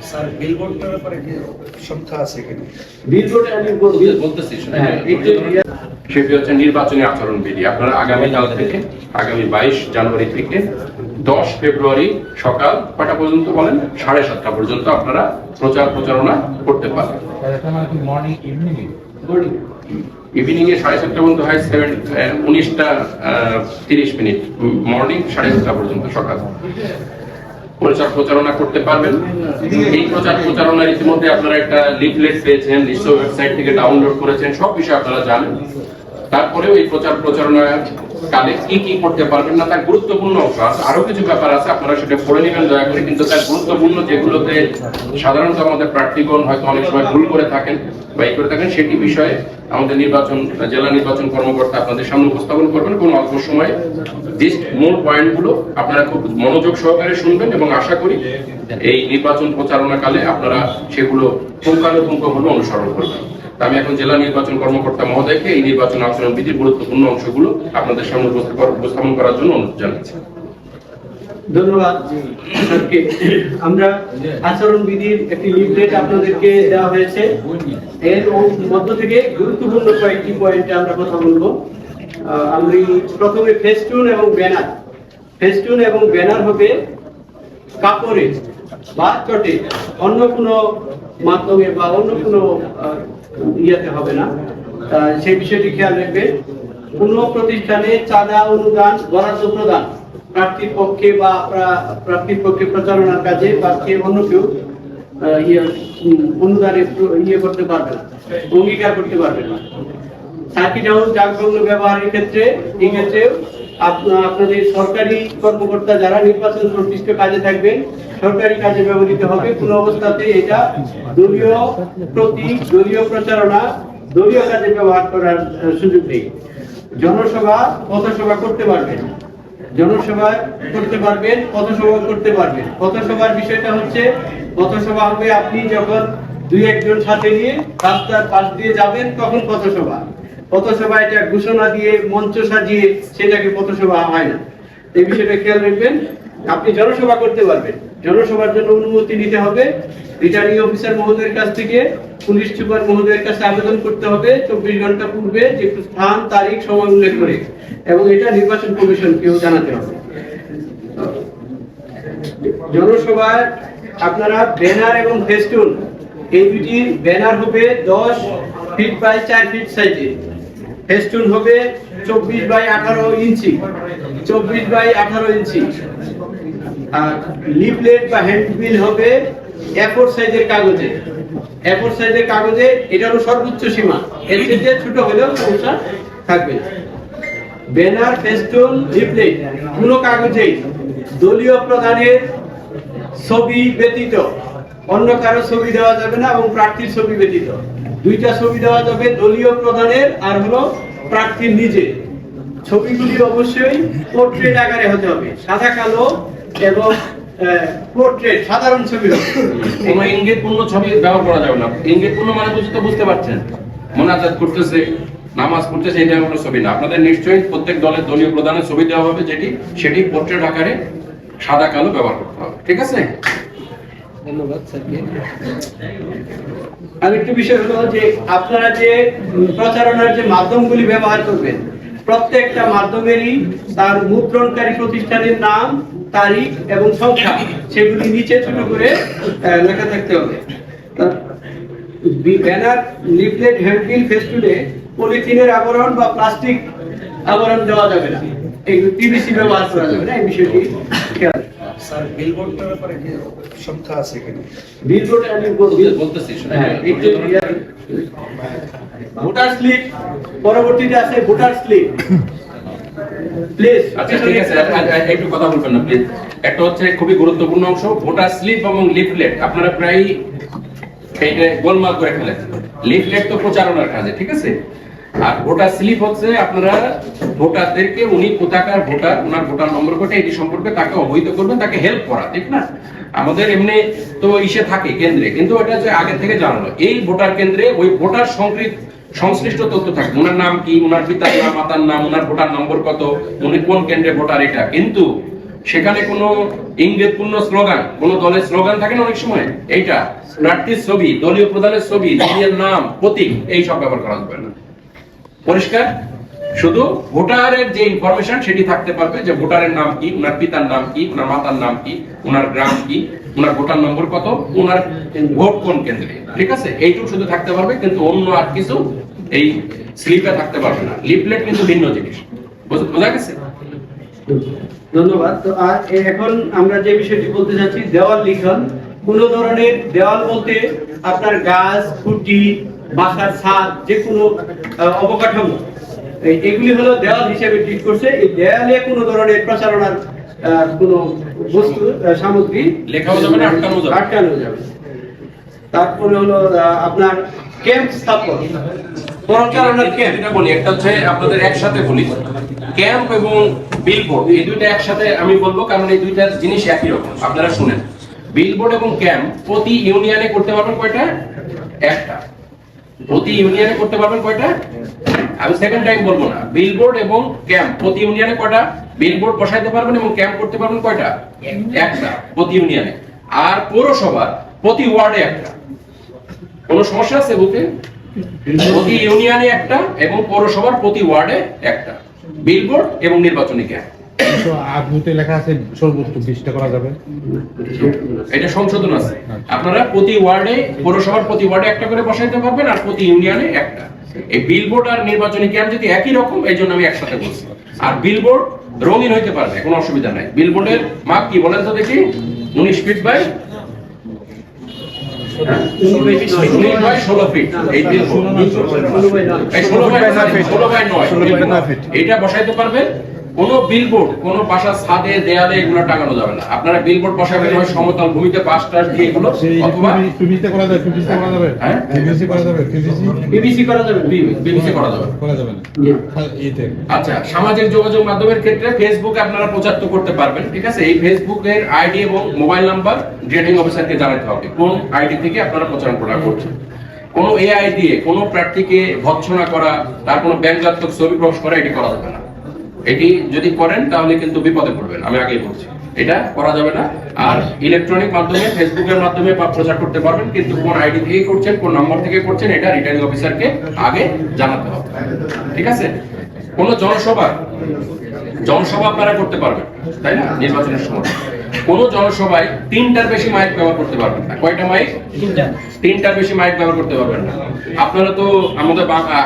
Sir বিলবোর্ডটার ব্যাপারে কি সংখ্যা আছে কিনা? বিলবোর্ড আমি বলতেছি সেটি হচ্ছে নির্বাচনী আচরণবিধি। আপনারা আগামীকাল থেকে আগামী 22 জানুয়ারি থেকে 10 ফেব্রুয়ারি সকাল কয়টা পর্যন্ত বলেন? 7:30 পর্যন্ত আপনারা প্রচার প্রচারণা করতে পারবেন। ইভিনিং এ 7:30 পর্যন্ত হয় 19টা 30 মর্নিং 7:30 পর্যন্ত সকাল প্রচার প্রচারণা করতে পারবেন। এই প্রচার প্রচারণার ইতিমধ্যে আপনারা একটা লিফলেট পেয়েছেন, নিশ্চয়ই ওয়েবসাইট থেকে ডাউনলোড করেছেন, সব বিষয়ে আপনারা জানেন। তারপরেও এই প্রচার প্রচারণার কালে কি কি করতে পারবেন না তার গুরুত্বপূর্ণ অংশ আছে, আরো কিছু ব্যাপার আছে, আপনারা সেটা পড়ে নেবেন দয়া করে। কিন্তু তার গুরুত্বপূর্ণ যেগুলোতে সাধারণত আমাদের প্রার্থীগণ হয়তো অনেক সময় ভুল করে থাকেন বা এই করে থাকেন, সেটি বিষয়ে আমাদের জেলা নির্বাচন কর্মকর্তা আপনাদের সামনে উপস্থাপন করবেন কোন অল্প সময়ে। মূল পয়েন্টগুলো আপনারা খুব মনোযোগ সহকারে শুনবেন এবং আশা করি এই নির্বাচন প্রচারণাকালে আপনারা সেগুলো পুঙ্খানুপুঙ্খভাবে অনুসরণ করবেন। আমি এখন জেলা নির্বাচন কর্মকর্তা মহোদয়কে এই নির্বাচন আচরণবিধির গুরুত্বপূর্ণ অংশগুলো আপনাদের সামনে উপস্থাপন করার জন্য অনুরোধ জানাচ্ছি। ধন্যবাদ স্যারকে। আমরা আচরণবিধির একটি লিফলেট আপনাদেরকে দেওয়া হয়েছে, এর মধ্য থেকে গুরুত্বপূর্ণ কয়েকটি পয়েন্টে আমরা কথা বলবো। আমি প্রথমে ফেস্টুন এবং ব্যানার। ফেস্টুন এবং ব্যানার হবে কাপড়ে বা চটে, অন্য কোনো মাধ্যমে বা অন্য কোনো ইয়াতে হবে না। সেই বিষয়টি খেয়াল রাখবেন। কোনো প্রতিষ্ঠানে চাঁদা অনুদান বরাদ্দ প্রদান প্রার্থীর পক্ষে বা প্রার্থীর পক্ষে প্রচারণার কাজে বা অন্য কেউ অনুদানে করতে পারবে না, অঙ্গীকার করতে পারবে না। সার্কিট হাউস জাঁকজমক ব্যবহারের ক্ষেত্রে আপনাদের সরকারি কর্মকর্তা যারা নির্বাচন সংশ্লিষ্ট কাজে থাকবেন, সরকারি কাজে ব্যবহৃত হবে। কোন অবস্থাতে এটা দলীয় প্রতীক, দলীয় প্রচারণা, দলীয় কাজে ব্যবহার করার সুযোগ নেই। জনসভা পথসভা করতে পারবেন, জনসভা করতে পারবেন, পথসভা করতে পারবেন। পথসভার বিষয়টা হচ্ছে, পথসভা হবে আপনি যখন 2-1 সাথে নিয়ে রাস্তার পাশ দিয়ে যাবেন তখন পথসভা। পথসভা এটা ঘোষণা দিয়ে মঞ্চ সাজিয়ে সেটাকে পথসভা হয় না, এই বিষয়টা খেয়াল রাখবেন। আপনি জনসভা করতে পারবেন, জনসভার জন্য অনুমতি নিতে হবে রিটার্নিং অফিসার মহোদয়ের কাছ থেকে, পুলিশ সুপার মহোদয়ের কাছে আবেদন করতে হবে 24 ঘন্টা পূর্বে, যে স্থান তারিখ সময় উল্লেখ করে, এবং এটা নির্বাচন কমিশনকেও জানাতে হবে। জনসভায় আপনারা ব্যানার এবং ফেস্টুন, এই দুটি ব্যানার হবে 10 ফিট বাই 4 ফিট সাইজে, ফেস্টুন হবে 24 বাই 18 ইঞ্চি, 24 বাই 18 ইঞ্চি। আর লিফলেট বা হ্যান্ডবিল হবে A4 সাইজের কাগজে, A4 সাইজের কাগজে। এটা হলো সর্বোচ্চ সীমা, এর থেকে ছোট হলেও সমস্যা থাকবে না। ব্যানার, ফেস্টুন, লিফলেট কোনো কাগজেই দলীয় প্রধানের ছবি ব্যতীত অন্য কারো ছবি দেওয়া যাবে না, এবং প্রার্থীর ছবি ব্যতীত 2টা ছবি দেওয়া যাবে, দলীয় প্রধানের আর হলো প্রার্থীর নিজে। ছবিগুলি অবশ্যই পোর্ট্রেট আকারে হতে হবে, সাদা কালো এবং পোর্ট্রেট সাধারণ ছবি হবে। কোনো ইঙ্গিতপূর্ণ ছবি ব্যবহার করা যাবে না। ইঙ্গিতপূর্ণ মানে বুঝতে পারছেন, মোনাজাত করতেছে, নামাজ পড়তেছে, এটা কোনো ছবি না। আপনাদের নিশ্চয়ই প্রত্যেক দলের দলীয় প্রধানের ছবি দেওয়া হবে, সেটি পোর্ট্রেট আকারে সাদা কালো ব্যবহার করতে হবে। ঠিক আছে? ধন্যবাদ স্যারকে। আরেকটি বিষয় হলো যে আপনারা যে প্রচারণার যে মাধ্যমগুলি ব্যবহার করবেন, প্রত্যেকটা মাধ্যমেরই তার মুদ্রণকারী প্রতিষ্ঠানের নাম, তারিখ এবং সংখ্যা সেগুলি নিচে ছোট করে লেখা থাকতে হবে। ব্যানার, লিফলেট, হ্যান্ডবিল, ফেস্টুনে পলিথিনের আবরণ বা প্লাস্টিক আবরণ দেওয়া যাবে না, এগুলো পিভিসি ব্যবহার করা যাবে না, এই বিষয়টি খেয়াল। স্যার বিলবোর্ডটার ব্যাপারে কি সংখ্যা আছে কিনা? বিলবোর্ড আমি বলতেছি ভোটার স্লিপ, পরবর্তীতে আছে ভোটার স্লিপ। প্লিজ আচ্ছা ঠিক আছে, একটু কথা বলবেন না প্লিজ। একটা হচ্ছে খুবই গুরুত্বপূর্ণ অংশ, ভোটার স্লিপ এবং লিফলেট। আপনারা প্রায় এইটা গোলমাল করে ফেলেন। লিফলেট তো প্রচারণার কাজে, ঠিক আছে, আর ভোটার স্লিপ হচ্ছে আপনারা ভোটারদেরকে উনি কোথাকার ভোটার, ওনার ভোটার নম্বর কোটা, এটি সম্পর্কে তাকে অবহিত করবেন, তাকে হেল্প করা, ঠিক না? আমাদের এমনি তো ইসে থাকে কেন্দ্রে, কিন্তু এটা হচ্ছে আগে থেকে জানানো। এই ভোটার কেন্দ্রে ওই ভোটার সংশ্লিষ্ট তথ্য থাকে, ওনার নাম কি, ওনার পিতার নাম, মাতার নাম, ওনার ভোটার নম্বর কত, উনি কোন কেন্দ্রে ভোটার, এটা। কিন্তু সেখানে কোনো ইঙ্গিতপূর্ণ স্লোগান, কোনো দলের স্লোগান থাকে না অনেক সময়, এইটা প্রার্থীর ছবি, দলীয় প্রধানের ছবি, দলীয় নাম, প্রতীক, এই সব ব্যবহার করা যাবে না। পরিষ্কার? শুধু ভোটারের যে ইনফরমেশন সেটি থাকতে পারবে, যে ভোটারের নাম কি, ওনার পিতার নাম কি, ওনার মাতার নাম কি, ওনার গ্রাম কি, ওনার ভোটার নম্বর কত, ওনার ভোট কোন কেন্দ্রে, ঠিক আছে, এইটুকু শুধু থাকতে পারবে, কিন্তু অন্য আর কিছু এই স্লিপে থাকতে পারবে না। লিফলেট কিন্তু ভিন্ন জিনিস, বোঝা গেছে? ধন্যবাদ। তো আর এখন আমরা যে বিষয়টি বলতে যাচ্ছি, দেওয়াল লিখন। কোন ধরনের দেওয়াল বলতে আপনার গাছ, খুঁটি, বাসার ছাদ, যে কোনো অবকাঠামো, এগুলি হলো দেওয়াল হিসেবে ঠিক করছে। এই দেয়ালে কোনো ধরনের প্রচারণার কোনো বস্তু, সামগ্রী লেখাও যাবে না, আটকানো যাবে। তারপরে হলো আপনার ক্যাম্প স্থাপন, প্রচারণার ক্যাম্প। এটা বলি, একটা হচ্ছে আপনাদের একসাথে বলি, ক্যাম্প এবং বিলবোর্ড, এই দুইটা একসাথে আমি বলবো, কারণ এই দুইটার জিনিস একই রকম। আপনারা শুনেন, বিলবোর্ড এবং ক্যাম্প প্রতি ইউনিয়নে করতে পারবেন কয়টা? একটা। প্রতি ইউনিয়নে করতে পারবেন কয়টা? আমি সেকেন্ড টাইম বলবো না। বিলবোর্ড এবং ক্যাম্প প্রতি ইউনিয়নে কয়টা? বিলবোর্ড বসাইতে পারবেন এবং ক্যাম্প করতে পারবেন কয়টা? একটা প্রতি ইউনিয়নে। আর পৌরসভা প্রতি ওয়ার্ডে একটা। কোনো সমস্যা আছে বলতে? প্রতি ইউনিয়নে একটা এবং পৌরসভার প্রতি ওয়ার্ডে একটা বিলবোর্ড এবং নির্বাচনী ক্যাম্প। তো আবুতে লেখা আছে সর্বোচ্চ 20টা করা যাবে, এটা সংশোধন আছে। আপনারা প্রতি ওয়ার্ডে, পৌরসভার প্রতি ওয়ার্ডে একটা করে বসাইতে পারবেন, আর প্রতি ইউনিয়নে একটা। এই বিলবোর্ড আর নির্বাচনী ক্যাম্প যদি একই রকম, এই জন্য আমি একসাথে বলছি। আর বিলবোর্ড রঙিন হইতে পারবে, কোনো অসুবিধা নাই। বিলবোর্ডের মাপ কি বলেন তো দেখি? 19 ফিট বাই 16 ফিট। এই বিলবোর্ড 16 বাই 9 এটা বসাইতে পারবেন। কোন বিলবোর্ড কোন বাসার ছাদে, দেয়ালে এগুলো টাঙানো যাবে না। আপনারা বিলবোর্ড বসাবেন হয় সমতল ভূমিতে, পাঁচ টাস দিয়ে এগুলো, অথবা পিভিসি করা যাবে, পিভিসি করা যাবে, হ্যাঁ পিভিসি করা যাবে, পিভিসি করা যাবে, বিবিসি করা যাবে। করা যাবে না। এইতে আচ্ছা, সামাজিক যোগাযোগ মাধ্যমের ক্ষেত্রে ফেসবুকে আপনারা প্রচার তো করতে পারবেন, ঠিক আছে। এই ফেসবুকের আইডি এবং মোবাইল নাম্বার রিটার্নিং অফিসারকে জানাতে হবে কোন আইডি থেকে আপনারা প্রচারণা করছেন। কোন এআই দিয়ে কোন প্রার্থীকে ভৎসনা করা, তার কোনো ব্যঙ্গাত্মক ছবি প্রকাশ করা, এটি করা যাবে না। এটি যদি করেন তাহলে কিন্তু বিপদে পড়বেন, আমি আগেই বলছি, এটা করা যাবে না। আর ইলেকট্রনিক মাধ্যমে, ফেসবুকের মাধ্যমে প্রচার করতে পারবেন, কিন্তু কোন আইডি থেকে করছেন, কোন নম্বর থেকে করছেন, এটা রিটার্নিং অফিসারকে আগে জানাতে হবে, ঠিক আছে। কোন জনসভা আপনারা করতে পারবেন, তাই না? নির্বাচনের সময় কোন জনসভায় 3টার বেশি মাইক ব্যবহার করতে পারবেন না। কয়টা মাইক? 3টার বেশি মাইক ব্যবহার করতে পারবেন না। আপনারা তো আমাদের,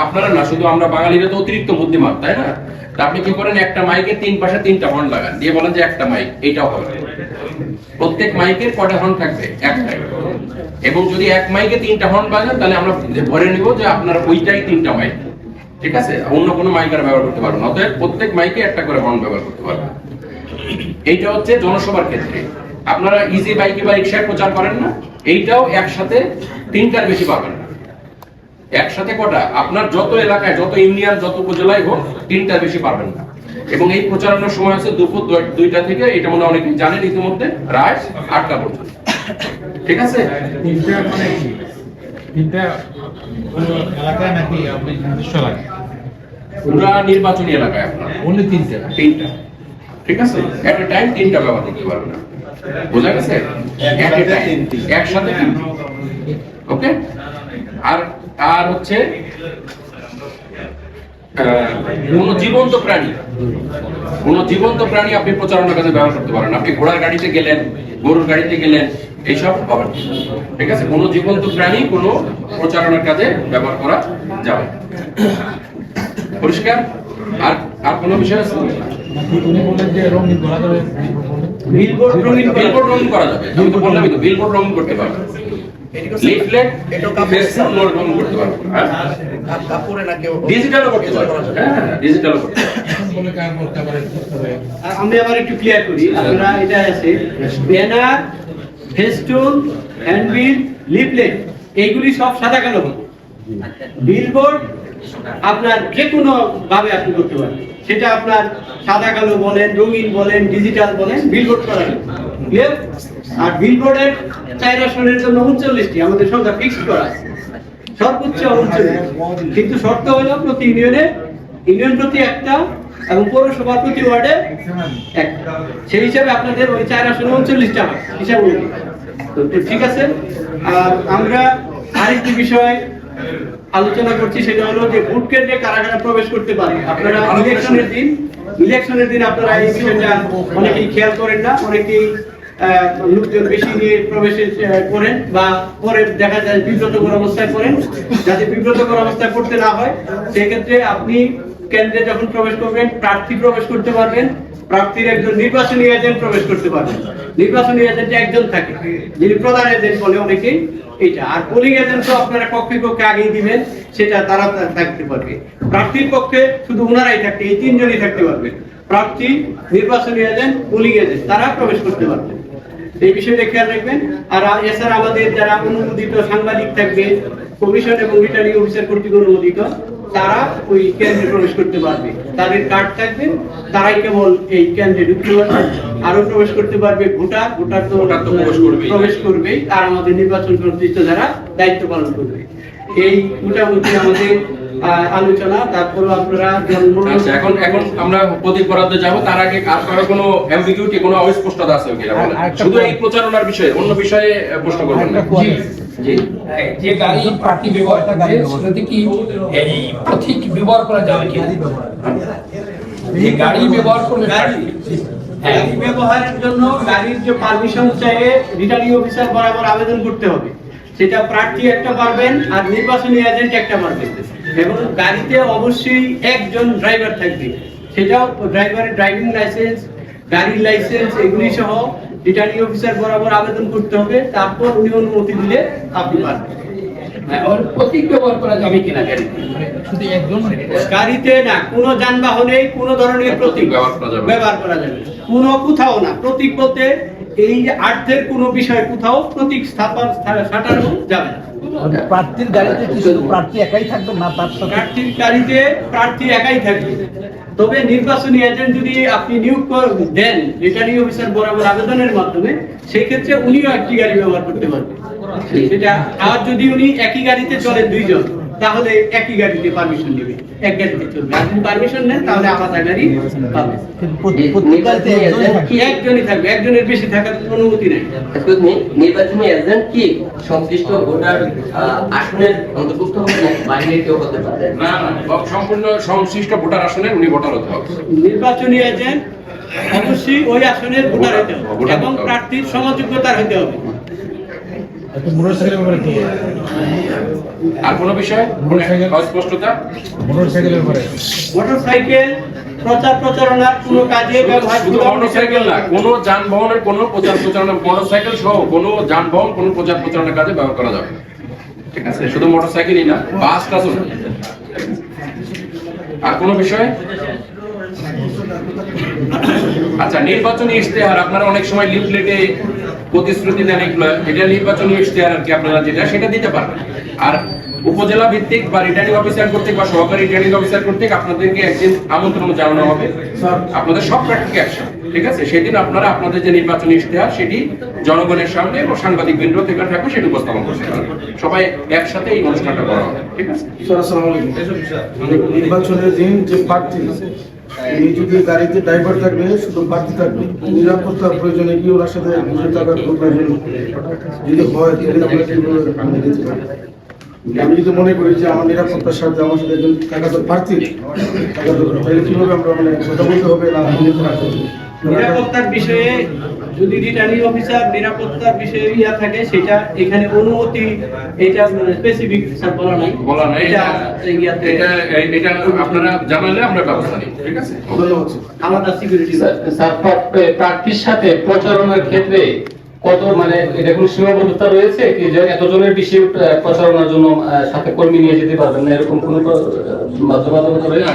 আপনারা না শুধু আমরা বাঙালিরা তো অতিরিক্ত বুদ্ধিমান, তাই না? তা আপনি কি করেন, একটা মাইকে 3 পাশে 3টা হর্ন লাগান, দিয়ে বলেন যে একটা মাইক, এইটাও হবে। প্রত্যেক মাইকের কয়টা হর্ন থাকবে? একটাই। এবং যদি এক মাইকে 3টা হর্ন বাজান, তাহলে আমরা ধরে নিব যে আপনার ওইটাই 3টা মাইক, ঠিক আছে। অন্য কোনো মাইক আর ব্যবহার করতে পারবেন না। অতএব প্রত্যেক মাইকে একটা করে হর্ন ব্যবহার করতে পারবেন। এইটা হচ্ছে জনসভার ক্ষেত্রে। আপনারা ইজি বাইকে বা রিকশায় প্রচার করেন না, এইটাও একসাথে 3টার বেশি পাবেন না। একসাথে কটা? আপনার যত এলাকায়, যত ইউনিয়ন, যত উপজেলায় হোক, 3টার বেশি পারবেন না। এবং এই প্রচারণার সময় আছে দুপুর 2টা থেকে, এটা মনে অনেকেই জানেন ইতিমধ্যে, রাত 8টা পর্যন্ত, ঠিক আছে। 3টা মানে কি? 3টা এলাকায় নাকি আপনি নিজস্ব এলাকায়? পুরা নির্বাচনী এলাকায় আপনার only 3টা, ঠিক আছে। এট এ টাইম 3টা ব্যবহার করতে পারবেন না, বোঝা গেছে? এট এ টাইম একসাথে 3টা, ওকে। আর হচ্ছে কোন জীবন্ত প্রাণী আপনি প্রচারণার কাজে ব্যবহার করতে পারেন। আপনি ঘোড়ার গাড়িতে গেলেন, গরুর গাড়িতে গেলেন, এইসব হবে, ঠিক আছে। কোন জীবন্ত প্রাণী কোন প্রচারণার কাজে ব্যবহার করা যাবে। পরিষ্কার? আর কোন বিষয় আছে? উনি বলেন যে রঙিন করা যাবে, বিলবোর্ড রঙিন করা যাবে। আমি তো বললামই তো, বিলবোর্ড রঙিন করতে পারবেন, লিফলেট রঙিন করতে পারবেন, কাপড়ে না কেউ ডিজিটালও করতে পারবেন। হ্যাঁ, ডিজিটালও করতে পারবেন। বলে কাজ করতে পারে। আমি আবার একটু ক্লিয়ার করি। আপনারা এটা আছে ব্যানার, ফেস্টুন, হ্যান্ডবিল, লিফলেট, এইগুলি সব সাদা কালো হবে। বিলবোর্ড আপনার যে কোনো ভাবে আপনি করতে পারেন, সেটা আপনার সাদা কালো বলেন, রঙিন বলেন, ডিজিটাল বলেন, বিলবোর্ড করা যাবে। আর বিলবোর্ডের 4 আসনের জন্য 39টি আমাদের সংখ্যা ফিক্সড করা আছে, সর্বোচ্চ 39। কিন্তু শর্ত হলো প্রতি ইউনিয়ন প্রতি একটা এবং পৌরসভার প্রতি ওয়ার্ডে 1টা। সেই হিসাবে আপনাদের ওই 4 আসনে 39টা হয় হিসাব অনুযায়ী। তো ঠিক আছে। আর আমরা আরেকটি বিষয় আলোচনা করছি, সেটা হলো যে ভোট কেন্দ্রে কারা কারা প্রবেশ করতে পারে। আপনারা ইলেকশনের দিন আপনারা এই বিষয়টা অনেকেই খেয়াল করেন না, অনেকেই লোকজন বেশি নিয়ে প্রবেশ করেন বা পরে দেখা যায় বিব্রতকর অবস্থায় করেন। যাতে বিব্রতকর অবস্থায় করতে না হয় সেক্ষেত্রে আপনি কেন্দ্রে যখন প্রবেশ করবেন প্রার্থী প্রবেশ করতে পারবেন, প্রার্থীর একজন নির্বাচনী এজেন্ট প্রবেশ করতে পারবেন। নির্বাচনী এজেন্টে একজন থাকে যিনি প্রধান এজেন্ট বলে অনেকেই এটা। আর পোলিং এজেন্ট তো আপনারা কক্ষে কক্ষে আগেই দিবেন, সেটা তারা থাকতে পারবে। প্রার্থীর পক্ষে শুধু ওনারাই থাকতে, এই 3 জনই থাকতে পারবে, প্রার্থী, নির্বাচনী এজেন্ট, পোলিং এজেন্ট, তারা প্রবেশ করতে পারবে। এই বিষয়টা খেয়াল রাখবেন। আর এছাড়া আমাদের যারা অনুমোদিত সাংবাদিক থাকবে, কমিশন এবং রিটার্নিং অফিসার কর্তৃক অনুমোদিত, তারা ওই কেন্দ্রে প্রবেশ করতে পারবে। তাদের কার্ড থাকবে, তারাই কেবল এই কেন্দ্রে ঢুকতে পারবে। আরো প্রবেশ করতে পারবে ভোটার তো প্রবেশ করবেই, আর আমাদের নির্বাচন সংশ্লিষ্ট যারা দায়িত্ব পালন করবে। এই মোটামুটি আমাদের আলোচনা। তারপরে আপনারা আচ্ছা, এখন আমরা প্রতীক বরাদ্দে যাব। তার আগে আর কারো কোনো অ্যাম্বিগুইটি, কোনো অস্পষ্টতা আছে কিনা বলেন? শুধু এই প্রচারণার বিষয়ে, অন্য বিষয়ে প্রশ্ন করবেন না। যে গাড়ি প্রার্থী ব্যবহার করবে সেটাতে কি এই প্রতীক ব্যবহার করা যাবে কি? যে গাড়ি ব্যবহার করবে গাড়ি ব্যবহারের জন্য গাড়ির যে পারমিশন চাইয়ে রিটার্নিং অফিসার বরাবর আবেদন করতে হবে। সেটা প্রার্থী একটা পারবেন আর নির্বাচনী এজেন্ট একটা পারবেন। এবং গাড়িতে অবশ্যই একজন ড্রাইভার থাকবে, সেটাও ড্রাইভারের ড্রাইভিং লাইসেন্স, গাড়ির লাইসেন্স এগুলি সহ রিটার্নিং অফিসার বরাবর আবেদন করতে হবে। তারপর উনি অনুমতি দিলে আপনি পারবেন। প্রতীক ব্যবহার করা যাবে কিনা গাড়িতে? শুধু একজন গাড়িতে না, কোনো যানবাহনে কোনো ধরনের প্রতীক ব্যবহার করা যাবে, কোনো কোথাও না। প্রতীক বলতে এই আর্থের কোনো বিষয় কোথাও প্রতীক সাটানো যাবে না। প্রার্থীর গাড়িতে কি শুধু প্রার্থী একাই থাকবে না, তার সাথে প্রার্থীর গাড়িতে প্রার্থী একাই থাকবে। তবে নির্বাচনী এজেন্ট যদি আপনি নিয়োগ দেন রিটার্নিং অফিসার বরাবর আবেদনের মাধ্যমে, সেই ক্ষেত্রে উনিও একটি গাড়ি ব্যবহার করতে পারবেন। সেটা আর যদি উনি একই গাড়িতে চলেন 2 জন, তাহলে একই গাড়িতে পারমিশন নেবে, এক গাড়িতে চলবে। আর যদি পারমিশন নেন তাহলে আলাদা গাড়ি পাবে। প্রত্যেক গাড়িতে একজনই থাকবে। একজনই থাকবে, একজনের বেশি থাকার অনুমতি নেই। নির্বাচনী এজেন্ট কি সংশ্লিষ্ট ভোটার আসনের অন্তর্ভুক্ত হবে না, বাইরে কেউ হতে পারে? না, সম্পূর্ণ সংশ্লিষ্ট ভোটার আসনের উনি ভোটার হতে হবে। নির্বাচনী এজেন্ট অবশ্যই ওই আসনের ভোটার হতে হবে এবং প্রার্থীর সমাযোগ্যতার হতে হবে। মোটরসাইকেলের ব্যাপারে কি? আর কোনো বিষয় অস্পষ্টতা? মোটরসাইকেলের ব্যাপারে মোটরসাইকেল প্রচার প্রচারণার কোনো কাজে ব্যবহার শুধু মোটরসাইকেল না, কোনো যানবাহনের কোনো প্রচার প্রচারণা, মোটরসাইকেল সহ কোনো যানবাহন কোনো প্রচার প্রচারণার কাজে ব্যবহার করা যাবে। ঠিক আছে, শুধু মোটরসাইকেলই না, বাস টাসও না। আর কোনো বিষয়? আচ্ছা, নির্বাচনী ইশতেহার আপনারা অনেক সময় লিফলেটে প্রতিশ্রুতি দেন, এগুলো এটা নির্বাচনী ইশতেহার আর কি, আপনারা যেটা সেটা দিতে পারবেন। আর উপজেলা ভিত্তিক বা রিটার্নিং অফিসার কর্তৃক বা সহকারী রিটার্নিং অফিসার কর্তৃক আপনাদেরকে একদিন আমন্ত্রণ জানানো হবে আপনাদের সব প্রার্থীকে একসাথে। ঠিক আছে, সেদিন আপনারা আপনাদের যে নির্বাচনী ইশতেহার সেটি জনগণের সামনে এবং সাংবাদিক বৃন্দ থেকে থাকবে সেটি উপস্থাপন করতে পারবেন। সবাই একসাথে এই অনুষ্ঠানটা করা হবে। ঠিক আছে, আসসালামু আলাইকুম। নির্বাচনের দিন যে প্রার্থী এই যদি গাড়িতে ড্রাইভার থাকবে, শুধু প্রার্থী থাকবে, নিরাপত্তার প্রয়োজনে কি ওনার সাথে বুঝে থাকার প্রয়োজন যদি হয় তাহলে আমি যদি মনে করি যে আমার নিরাপত্তার সাথে আমার সাথে একজন টাকা তো প্রার্থী টাকা তো, তাহলে কিভাবে আমরা কথা বলতে হবে না? নিরাপত্তার বিষয়ে যদি রিটার্নিং অফিসার নিরাপত্তার বিষয়ে ইয়া থাকে, সেটা এখানে অনুমতি, এটা স্পেসিফিক বলা নাই। এটা আপনারা জানালে আমরা ব্যবস্থা নিই। ঠিক আছে, আলাদা সিকিউরিটি। প্রার্থীর সাথে প্রচারণার ক্ষেত্রে কত মানে এটা কোনো সীমাবদ্ধতা রয়েছে কি, যে এতজনের বেশি প্রচারণার জন্য সাথে কর্মী নিয়ে যেতে পারবেন না, এরকম কোনো বাধ্যবাধকতা রয়েছে?